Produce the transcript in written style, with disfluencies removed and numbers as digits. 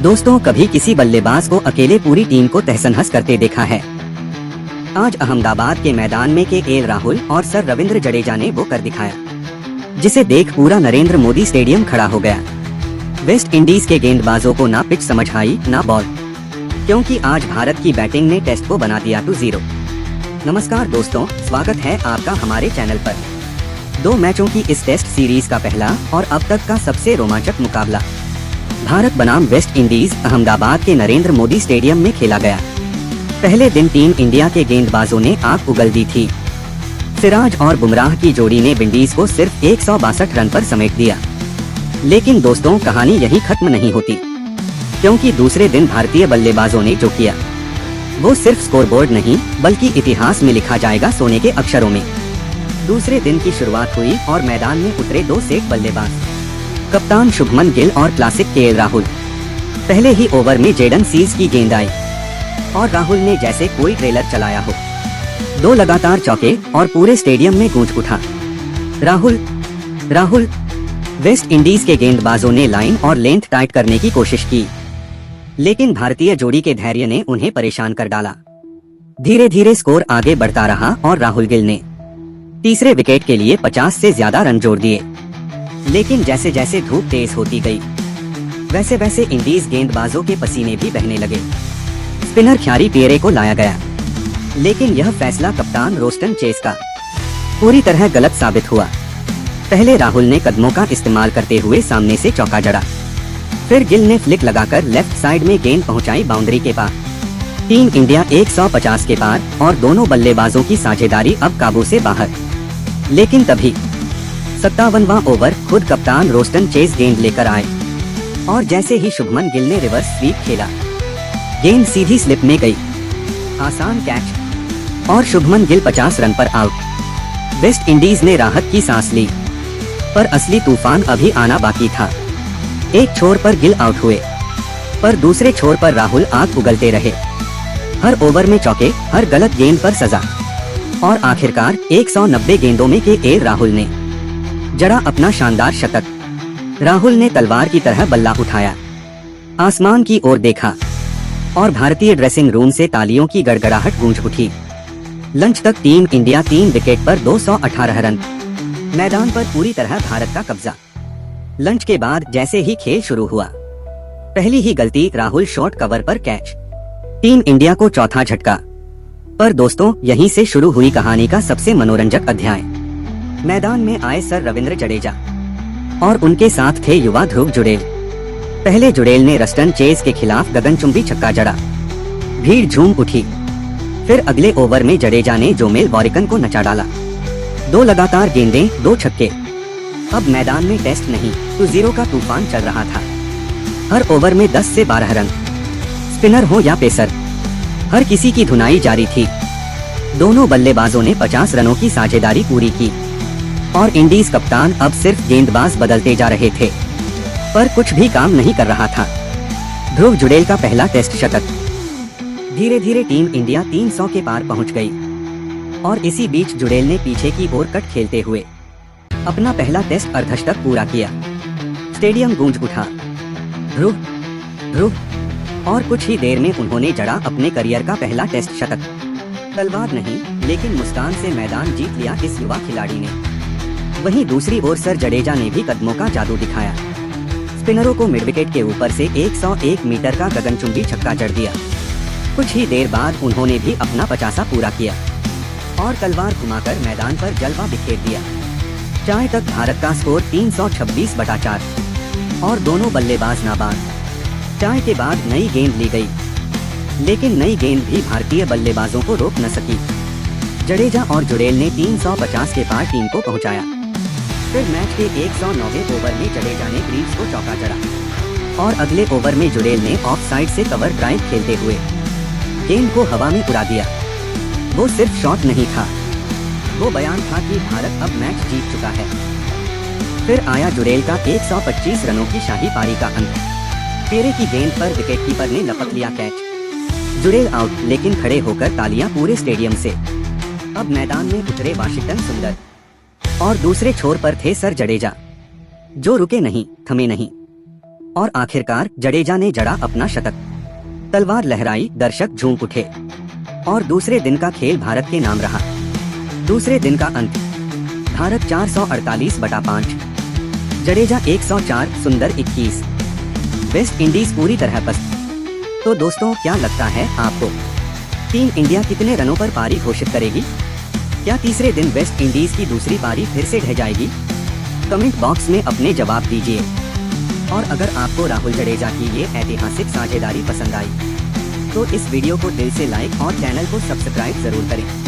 दोस्तों, कभी किसी बल्लेबाज को अकेले पूरी टीम को तहस-नहस करते देखा है? आज अहमदाबाद के मैदान में केएल राहुल और सर रविंद्र जडेजा ने वो कर दिखाया, जिसे देख पूरा नरेंद्र मोदी स्टेडियम खड़ा हो गया। वेस्ट इंडीज के गेंदबाजों को ना पिच समझ आई ना बॉल, क्योंकि आज भारत की बैटिंग ने टेस्ट को बना दिया 2-0। नमस्कार दोस्तों, स्वागत है आपका हमारे चैनल पर। 2 मैचों की इस टेस्ट सीरीज का पहला और अब तक का सबसे रोमांचक मुकाबला भारत बनाम वेस्ट इंडीज अहमदाबाद के नरेंद्र मोदी स्टेडियम में खेला गया। पहले दिन टीम इंडिया के गेंदबाजों ने आग उगल दी थी। सिराज और बुमराह की जोड़ी ने विंडीज को सिर्फ 162 रन पर समेट दिया। लेकिन दोस्तों, कहानी यहीं खत्म नहीं होती, क्योंकि दूसरे दिन भारतीय बल्लेबाजों ने जो किया वो सिर्फ स्कोरबोर्ड नहीं बल्कि इतिहास में लिखा जाएगा सोने के अक्षरों में। दूसरे दिन की शुरुआत हुई और मैदान में उतरे 2 सेठ बल्लेबाज, कप्तान शुभमन गिल और क्लासिक केएल राहुल। पहले ही ओवर में जेडन सीज की गेंद आई और राहुल ने जैसे कोई ट्रेलर चलाया हो, 2 लगातार चौके और पूरे स्टेडियम में गूंज उठा, राहुल राहुल। वेस्ट इंडीज के गेंदबाजों ने लाइन और लेंथ टाइट करने की कोशिश की, लेकिन भारतीय जोड़ी के धैर्य ने उन्हें परेशान कर डाला। धीरे धीरे स्कोर आगे बढ़ता रहा और राहुल गिल ने तीसरे विकेट के लिए 50 से ज्यादा रन जोड़ दिए। लेकिन जैसे जैसे धूप तेज होती गई, वैसे वैसे इंडीज गेंदबाजों के पसीने भी बहने लगे। स्पिनर ख्यारी पियरे को लाया गया, लेकिन यह फैसला कप्तान रोस्टन चेस का पूरी तरह गलत साबित हुआ। पहले राहुल ने कदमों का इस्तेमाल करते हुए सामने से चौका जड़ा, फिर गिल ने फ्लिक लगाकर लेफ्ट साइड में गेंद पहुंचाई बाउंड्री के पार। टीम इंडिया 150 के पार और दोनों बल्लेबाजों की साझेदारी अब काबू से बाहर। लेकिन तभी 57वां ओवर खुद कप्तान रोस्टन चेस गेंद लेकर आए और जैसे ही शुभमन गिल ने रिवर्स स्वीप खेला, गेंद सीधी स्लिप में गई। आसान कैच और शुभमन गिल 50 रन पर आउट। वेस्ट इंडीज ने राहत की सांस ली, पर असली तूफान अभी आना बाकी था। एक छोर पर गिल आउट हुए, पर दूसरे छोर पर राहुल आग उगलते रहे। हर ओवर में चौके, हर गलत गेंद पर सजा, और आखिरकार 190 गेंदों में केएल राहुल ने जड़ा अपना शानदार शतक। राहुल ने तलवार की तरह बल्ला उठाया, आसमान की ओर देखा और भारतीय ड्रेसिंग रूम से तालियों की गड़गड़ाहट गूंज उठी। लंच तक टीम इंडिया 3 विकेट पर 218 रन, मैदान पर पूरी तरह भारत का कब्जा। लंच के बाद जैसे ही खेल शुरू हुआ, पहली ही गलती राहुल शॉर्ट कवर पर कैच, टीम इंडिया को चौथा झटका। पर दोस्तों, यहीं से शुरू हुई कहानी का सबसे मनोरंजक अध्याय। मैदान में आए सर रविंद्र जडेजा और उनके साथ थे युवा ध्रुव जुड़ेल। पहले जुड़ेल ने रस्टन चेस के खिलाफ गगनचुंबी छक्का जड़ा, भीड़ झूम उठी। फिर अगले ओवर में जडेजा ने जोमेल वॉरिकन को नचा डाला। 2 लगातार गेंदें, 2 छक्के। अब मैदान में टेस्ट नहीं 2-0 का तूफान चल रहा था। हर ओवर में 10 से 12 रन, स्पिनर हो या पेसर, हर किसी की धुनाई जारी थी। दोनों बल्लेबाजों ने 50 रनों की साझेदारी पूरी की और इंडीज कप्तान अब सिर्फ गेंदबाज बदलते जा रहे थे, पर कुछ भी काम नहीं कर रहा था। ध्रुव जुड़ेल का पहला टेस्ट शतक। धीरे धीरे टीम इंडिया 300 के पार पहुंच गई और इसी बीच जुड़ेल ने पीछे की ओर कट खेलते हुए अपना पहला टेस्ट अर्धशतक पूरा किया। स्टेडियम गूंज उठा, ध्रुव ध्रुव, और कुछ ही देर में उन्होंने जड़ा अपने करियर का पहला टेस्ट शतक। तलवार नहीं, लेकिन मुस्कान से मैदान जीत लिया इस युवा खिलाड़ी ने। वहीं दूसरी ओर सर जडेजा ने भी कदमों का जादू दिखाया। स्पिनरों को मिड विकेट के ऊपर से 101 मीटर का गगनचुंबी छक्का जड़ दिया। कुछ ही देर बाद उन्होंने भी अपना 50 पूरा किया और तलवार घुमाकर मैदान पर जलवा बिखेर दिया। चाय तक भारत का स्कोर 326/4 और दोनों बल्लेबाज नाबाद। चाय के बाद नई गेंद ली गई, लेकिन नई गेंद भी भारतीय बल्लेबाजों को रोक न सकी। जडेजा और जुड़ेल ने 350 के पार टीम को पहुंचाया। फिर मैच के 109वें ओवर में जडेजा ने ग्रीव्स को चौका जड़ा और अगले ओवर में जुड़ेल ने ऑफ साइड से कवर ड्राइव खेलते हुए गेंद को हवा में उड़ा दिया। वो सिर्फ शॉट नहीं था, वो बयान था कि भारत अब मैच जीत चुका है। फिर आया जुड़ेल का 125 रनों की शाही पारी का अंत। पियरे की गेंद पर विकेटकीपर ने लपक लिया कैच। जुड़ेल आउट, लेकिन खड़े होकर तालियां पूरे स्टेडियम से। अब मैदान में उतरे वाशिंगटन सुंदर और दूसरे छोर पर थे सर जडेजा, जो रुके नहीं, थमे नहीं। और आखिरकार जडेजा ने जड़ा अपना शतक। तलवार लहराई, दर्शक झूम उठे और दूसरे दिन का खेल भारत के नाम रहा। दूसरे दिन का अंत, भारत 448/5, जडेजा 104, सुंदर 21। वेस्ट इंडीज पूरी तरह पस्त। तो दोस्तों, क्या लगता है आपको, टीम इंडिया कितने रनों पर पारी घोषित करेगी? क्या तीसरे दिन वेस्ट इंडीज की दूसरी पारी फिर से ढह जाएगी? कमेंट बॉक्स में अपने जवाब दीजिए। और अगर आपको राहुल जडेजा की ये ऐतिहासिक साझेदारी पसंद आई तो इस वीडियो को दिल से लाइक और चैनल को सब्सक्राइब जरूर करें।